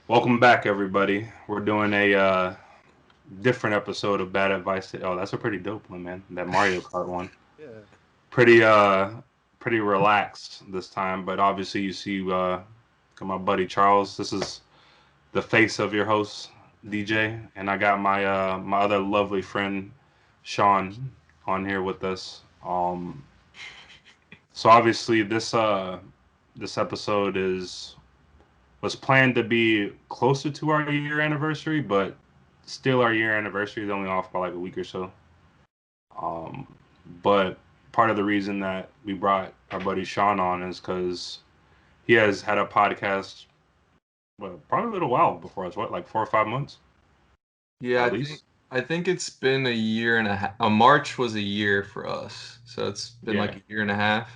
Welcome back, everybody. We're doing a different episode of Bad Advice. Oh, that's a pretty dope one, man. That Mario Kart one. Yeah. Pretty pretty relaxed this time, but obviously you see got my buddy Charles. This is the face of your host, DJ, and I got my other lovely friend Sean on here with us. So obviously this episode is was planned to be closer to our year anniversary, but still our year anniversary is only off by like a week or so. Um, but part of the reason that we brought our buddy Sean on is because he has had a podcast, well, probably a little while before us. What, like 4 or 5 months Yeah, at I think least? I think it's been a year and a half. March was a year for us, so it's been like Yeah. a year and a half.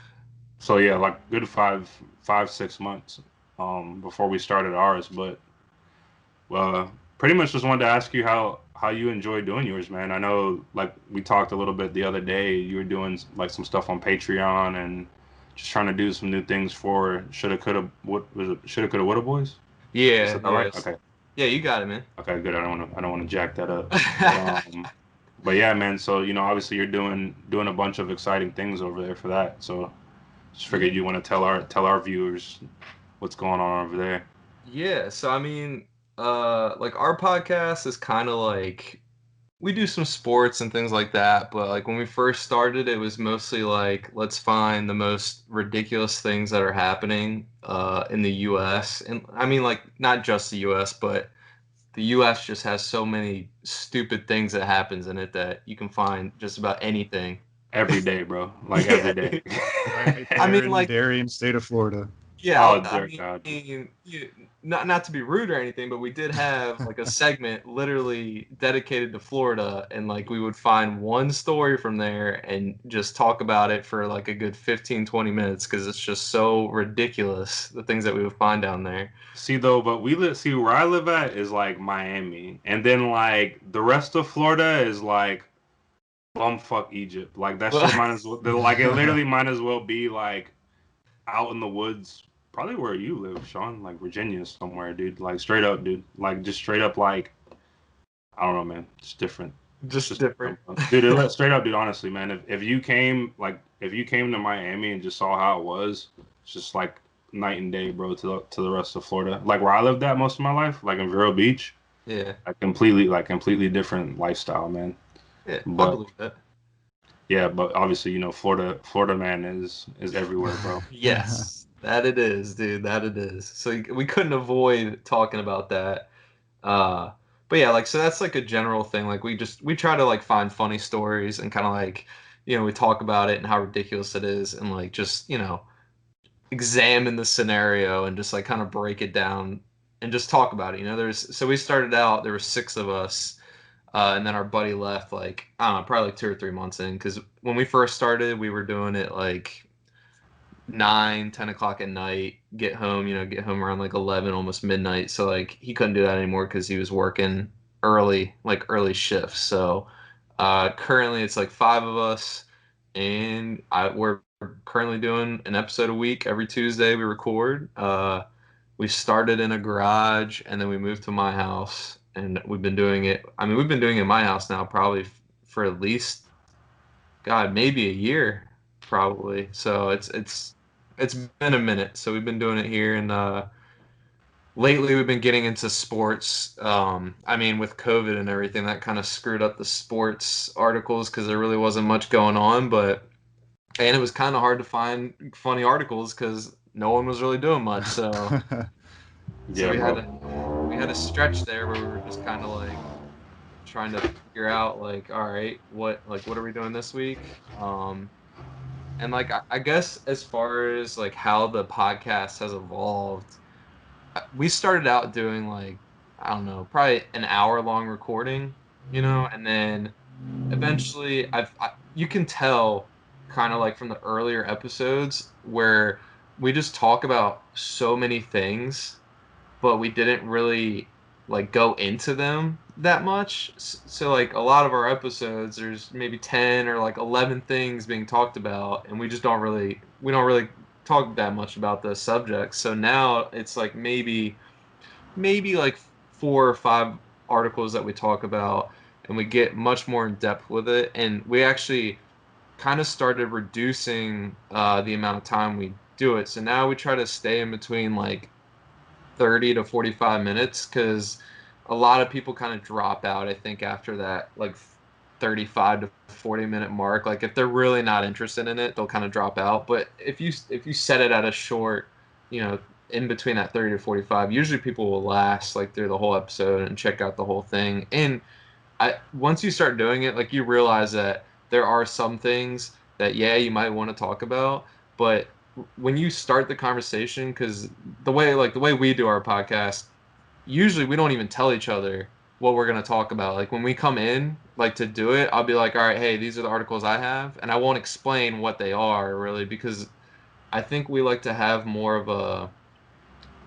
So yeah, like good 6 months before we started ours. But pretty much just wanted to ask you how you enjoy doing yours, man. I know like we talked a little bit the other day. You were doing like some stuff on Patreon and just trying to do some new things for shoulda coulda what was it shoulda coulda woulda boys. Is Yeah, that right? yes. Okay, Yeah, you got it, man. okay, good. I don't want to jack that up. But but yeah, man. So obviously you're doing a bunch of exciting things over there for that. So just Yeah. figured you want to tell our viewers what's going on over there. Yeah, so I mean, like our podcast is kind of like we do some sports and things like that, but like when we first started, it was mostly like let's find the most ridiculous things that are happening in the U.S. And I mean, like not just the U.S., but the U.S. just has so many stupid things that happens in it that you can find just about anything. Every day, bro. Like every Yeah, day. dude. Right I there mean, in like, Darien, state of Florida. yeah, Oh I dear mean, God. not to be rude or anything, but we did have like a segment literally dedicated to Florida, and like we would find one story from there and just talk about it for like a good 15, 20 minutes because it's just so ridiculous the things that we would find down there. See though, but see where I live at is like Miami, and then like the rest of Florida is like bumfuck Egypt. Like that shit might as well like it literally might as well be like out in the woods, probably where you live, Sean, like Virginia somewhere, dude. Like straight up, dude. Like just straight up, like I don't know, man. It's different. It's Just just different. different, dude. Straight up, dude. Honestly, man. If you came if you came to Miami and just saw how it was, it's just like night and day, bro. To the rest of Florida, like where I lived at most of my life, like in Vero Beach, Yeah, completely different lifestyle, man. yeah, I But believe that. yeah, but obviously, Florida man is everywhere, bro. Yes, that it is, dude. That it is. So we couldn't avoid talking about that. Uh, but yeah, like so that's like a general thing. Like we try to like find funny stories and kind of like we talk about it and how ridiculous it is and like just examine the scenario and just like kind of break it down and just talk about it. There's so we started out there were six of us. And then our buddy left like I don't know, probably like 2 or 3 months in because when we first started, we were doing it like 9, 10 o'clock at night, get home around like 11, almost midnight. So like he couldn't do that anymore because he was working early, like early shifts. So currently it's like five of us, and we're currently doing an episode a week. Every Tuesday we record. We started in a garage and then we moved to my house, and we've been doing it. I mean, we've been doing it in my house now probably for at least God, maybe a year, probably. So it's been a minute. So we've been doing it here, and lately we've been getting into sports. I mean, with COVID and everything, that kind of screwed up the sports articles because there really wasn't much going on. And it was kind of hard to find funny articles because no one was really doing much. So Yeah, bro. we had a stretch there where we were just kind of like trying to figure out like, all right, what are we doing this week? And like I guess as far as like how the podcast has evolved, we started out doing like I don't know, probably an hour long recording, and then eventually you can tell kind of like from the earlier episodes where we just talk about so many things but we didn't really like go into them that much. So like a lot of our episodes, there's maybe 10 or like 11 things being talked about, and we don't really talk that much about those subjects. So now it's like maybe maybe like 4 or 5 articles that we talk about, and we get much more in depth with it. And we actually kind of started reducing the amount of time we do it. So now we try to stay in between like 30 to 45 minutes because a lot of people kind of drop out, I think, after that like 35 to 40-minute mark. Like if they're really not interested in it, they'll kind of drop out. But if you set it at a short, you know, in between that 30 to 45, usually people will last like through the whole episode and check out the whole thing. And I once you start doing it, like you realize that there are some things that yeah, you might want to talk about, but when you start the conversation, because the way we do our podcast, usually we don't even tell each other what we're going to talk about. Like when we come in like to do it, I'll be like, all right, hey, these are the articles I have, and I won't explain what they are really because I think we like to have more of a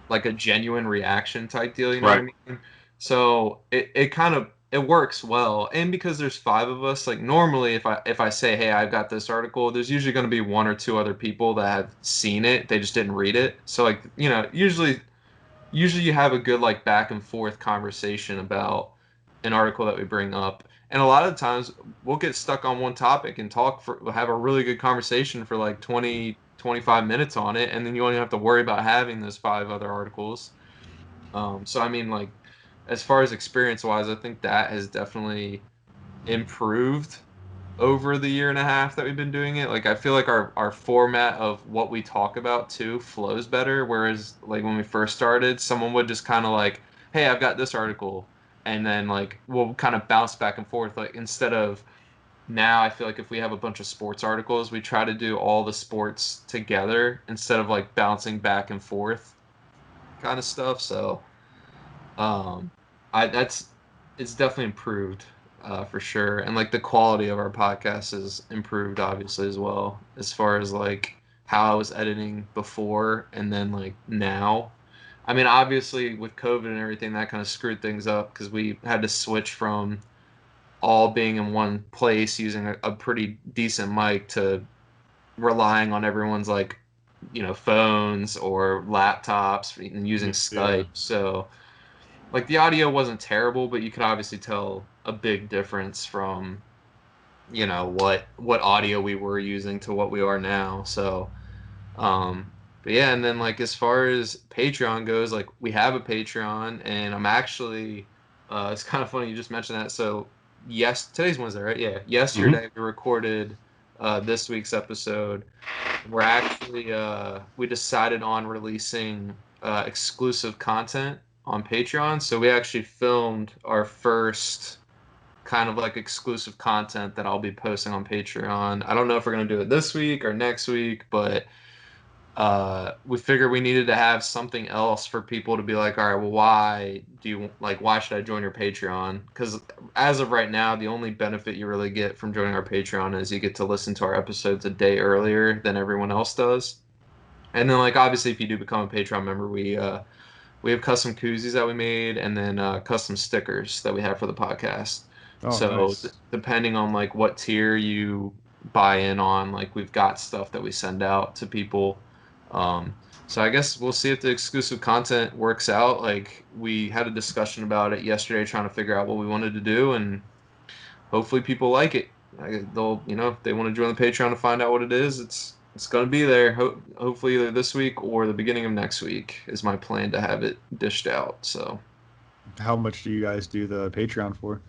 like a genuine reaction type deal, you know what I Right. mean? So it kind of it works well. And because there's 5 of us, like normally if I say, "Hey, I've got this article," there's usually going to be 1 or 2 other people that have seen it. They just didn't read it. So like, you know, usually you have a good like back and forth conversation about an article that we bring up. And a lot of times we'll get stuck on one topic and we'll have a really good conversation for like 20 to 25 minutes on it, and then you only have to worry about having those 5 other articles. So I mean, like, as far as experience wise, I think that has definitely improved over the year and a half that we've been doing it. Like I feel like our format of what we talk about too flows better. Whereas like when we first started, someone would just kind of like, "Hey, I've got this article," and then like we'll kind of bounce back and forth. Like instead of now, I feel like if we have a bunch of sports articles, we try to do all the sports together instead of like bouncing back and forth kind of stuff. So um, I that's it's definitely improved for sure, and like the quality of our podcast has improved obviously as well as far as like how I was editing before and then like now. I mean, obviously with COVID and everything, that kind of screwed things up because we had to switch from all being in one place using a pretty decent mic to relying on everyone's like phones or laptops and using Yeah. Skype. So like the audio wasn't terrible, but you could obviously tell a big difference from what audio we were using to what we are now. So but yeah, and then like as far as Patreon goes, like we have a Patreon, and I'm actually it's kind of funny you just mentioned that. So yes, today's Wednesday, right? Yeah, Hmm. yesterday we recorded this week's episode. We're actually we decided on releasing exclusive content on Patreon. So we actually filmed our first kind of like exclusive content that I'll be posting on Patreon. I don't know if we're gonna do it this week or next week, but we figured we needed to have something else for people to be like, all right, well, why should I join your Patreon? Because as of right now, the only benefit you really get from joining our Patreon is you get to listen to our episodes a day earlier than everyone else does. And then, like, obviously, if you do become a Patreon member, we have custom koozies that we made, and then custom stickers that we have for the podcast. Oh, So nice. depending on like what tier you buy in on, like we've got stuff that we send out to people. Um, so I guess we'll see if the exclusive content works out. Like we had a discussion about it yesterday, trying to figure out what we wanted to do, and hopefully people like it. They'll, if they want to join the Patreon to find out what it is, it's going to be there. Hopefully either this week or the beginning of next week is my plan to have it dished out. How much do you guys do the Patreon for?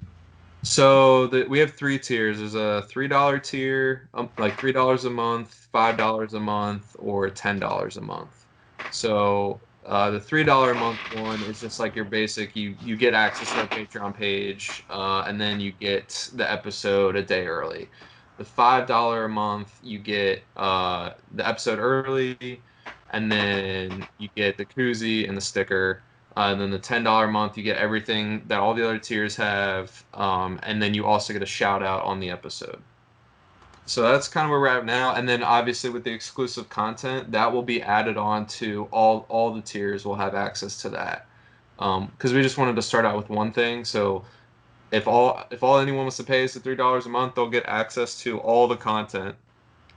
We have 3 tiers. There's a $3 tier, like $3 a month, $5 a month, or $10 a month. So the $3 a month one is just like your basic. You get access to our Patreon page, and then you get the episode a day early. The $5 a month, you get the episode early, and then you get the koozie and the sticker. And then the $10 a month, you get everything that all the other tiers have, and then you also get a shout out on the episode. So that's kind of where we're at now. And then obviously with the exclusive content, that will be added on to all the tiers will have access to that. Because we just wanted to start out with one thing. So if all anyone wants to pay is the $3 a month, they'll get access to all the content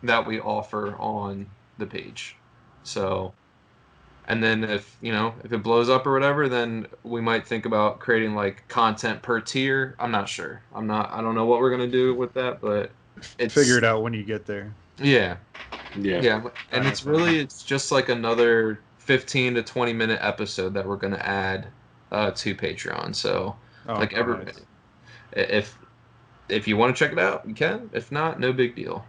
that we offer on the page. So And then if it blows up or whatever, then we might think about creating like content per tier. I'm not sure. I don't know what we're gonna do with that, but Figure it's it out when you get there. yeah. Yeah. Yeah, and I understand. it's just like another 15 to 20-minute episode that we're gonna add to Patreon. So Oh, like every nice. if you want to check it out, you can. If not, no big deal.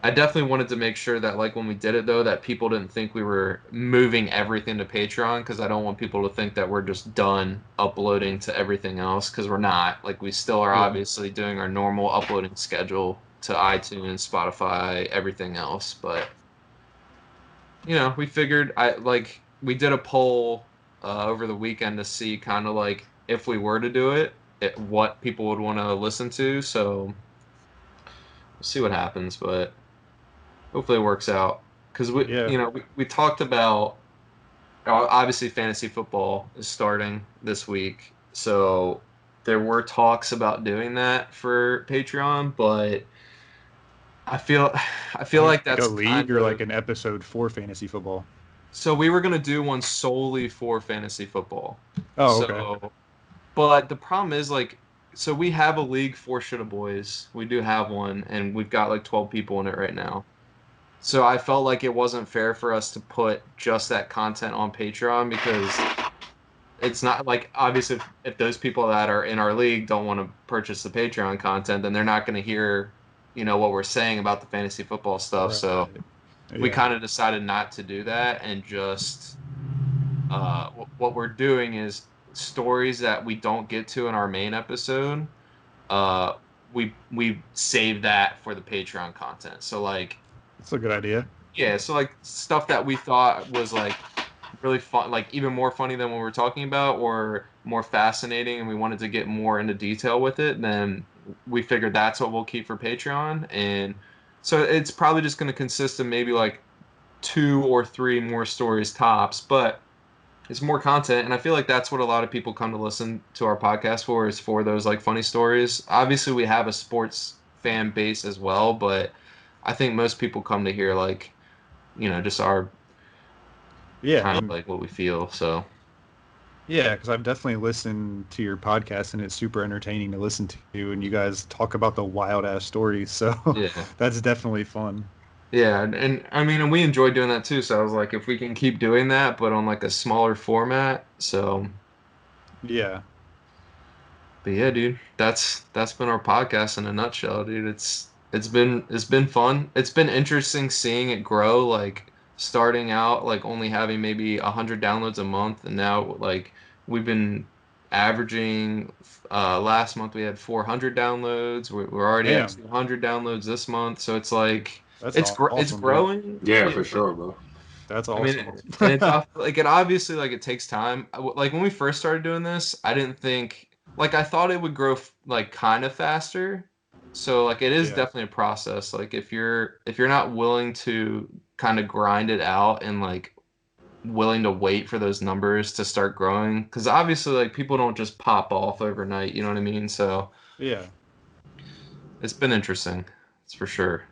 I definitely wanted to make sure that like when we did it though, that people didn't think we were moving everything to Patreon because I don't want people to think that we're just done uploading to everything else because we're not. Like we still are Yeah. obviously doing our normal uploading schedule to iTunes, Spotify, everything else, but we figured we did a poll over the weekend to see kind of like if we were to do it, what people would want to listen to. So we'll see what happens, but hopefully it works out because Yeah. we talked about obviously fantasy football is starting this week, so there were talks about doing that for Patreon, but I feel I feel like Like a that's league kind or like of an episode for fantasy football. so we were gonna do one solely for fantasy football. Oh, okay. So, but the problem is so we have a league for Shoulda Boys. We do have one, and we've got like 12 people in it right now. So I felt like it wasn't fair for us to put just that content on Patreon because it's not like obviously if those people that are in our league don't want to purchase the Patreon content, then they're not going to hear, what we're saying about the fantasy football stuff. Right. So we Yeah. kind of decided not to do that and just what we're doing is stories that we don't get to in our main episode. Uh, we save that for the Patreon content. So like That's a good idea. yeah, so like stuff that we thought was like really fun, like even more funny than what we were talking about, or more fascinating, and we wanted to get more into detail with it, then we figured that's what we'll keep for Patreon. And so it's probably just going to consist of maybe like two or three more stories tops, but it's more content, and I feel like that's what a lot of people come to listen to our podcast for is for those like funny stories. Obviously, we have a sports fan base as well, but I think most people come to hear like just our Yeah, kind of and like what we feel. So yeah, because I've definitely listened to your podcast and it's super entertaining to listen to, and you guys talk about the wild ass stories, so yeah, that's definitely fun. yeah, and I mean, and we enjoy doing that too. So I was like, if we can keep doing that, but on like a smaller format, so. Yeah. But yeah, dude, that's been our podcast in a nutshell, dude. It's been fun. It's been interesting seeing it grow, like starting out like only having maybe 100 downloads a month, and now like we've been averaging. Last month we had 400 downloads. We're already at Damn, 200 downloads this month, so it's like that's it's awesome, dude. growing. Yeah, Yeah, for sure, bro. That's I mean, awesome. and it's like it obviously like it takes time. Like when we first started doing this, I didn't think like I thought it would grow like kind of faster. So like it is Yeah. definitely a process. Like if you're not willing to kind of grind it out and like willing to wait for those numbers to start growing, because obviously like people don't just pop off overnight. You know what I mean? So Yeah. it's been interesting. It's for sure.